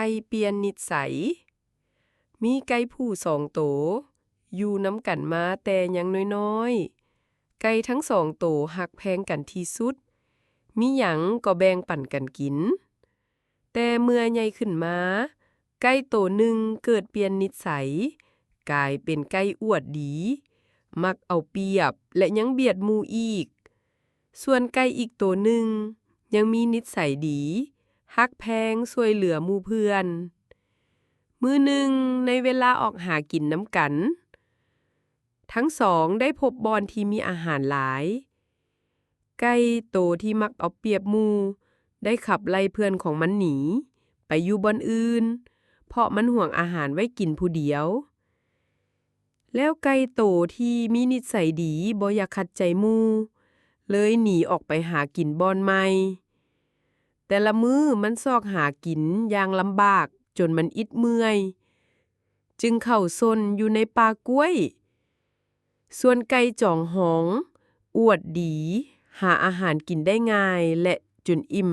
ก่เปลี่ยนนิสัยมีไก่ผู้2 โตวอยู่นำกันมาแต่ยังน้อยๆไก่ทั้ง2 โตวรักแพงกันที่สุดมีหยังก็แบ่งปันกันกินแต่เมื่อใหญ่ขึ้นมาไก่โตวหนึ่งเกิดเปลี่ยนนิสัยกลายเป็นไก่อวดดีมักเอาเปรียบและยังเบียดหมู่อีกส่วนไก่อีกโตวหนึ่งยังมีนิสัยดีรักแพงช่วยเหลือหมู่เพื่อนมื้อหนึ่งในเวลาออกหากินน้ำกันทั้ง2ได้พบบ่อนที่มีอาหารหลายไก่โตที่มักเอาเปรียบหมู่ได้ขับไล่เพื่อนของมันหนีไปอยู่บ่อนอื่นเพราะมันห่วงอาหารไว้กินผู้เดียวแล้วไก่โตที่มีนิสัยดีบ่อยากขัดใจหมู่เลยหนีออกไปหากินบ่อนใหม่แต่ละมื้อมันซอกหากินอย่างลำบากจนมันอิดเมื่อยจึงเข้าซนอยู่ในป่ากล้วยส่วนไก่จ่องหองอวดดีหาอาหารกินได้ง่ายและจนอิ่ม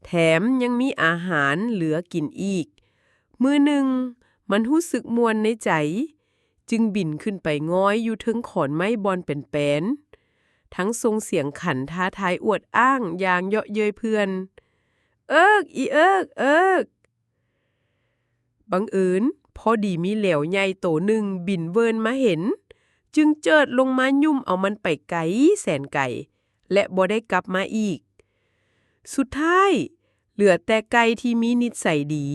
แถมยังมีอาหารเหลือกินอีกมื้อหนึ่งมันรู้สึกม่วนในใจจึงบินขึ้นไปง้อยอยู่เทิงขอนไม้บอนเป็นแปนทั้งทรงเสียงขันท้าทายอวดอ้างอย่างเยาะเย้ยเพื่อนเอิกอีเอิกเอิกบังเอิญพอดีมีเหลวใหญ่โตหนึ่งบินเวินมาเห็นจึงเจิดลงมายุ่มเอามันไปไกลแสนไกลและบ่ได้กลับมาอีกสุดท้ายเหลือแต่ไก่ที่มีนิสัยดี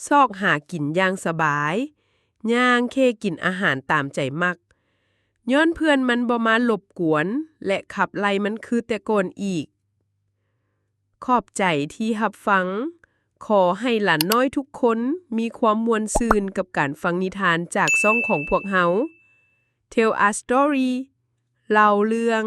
ซอกหากินอย่างสบายย่างเคกินอาหารตามใจมักย้อนเพื่อนมันบ่มารบกวนและขับไล่มันคือแต่ก่อนอีกขอบใจที่รับฟังขอให้หลานน้อยทุกคนมีความม่วนซื่นกับการฟังนิทานจากช่องของพวกเฮา Tell a Story เล่าเรื่อง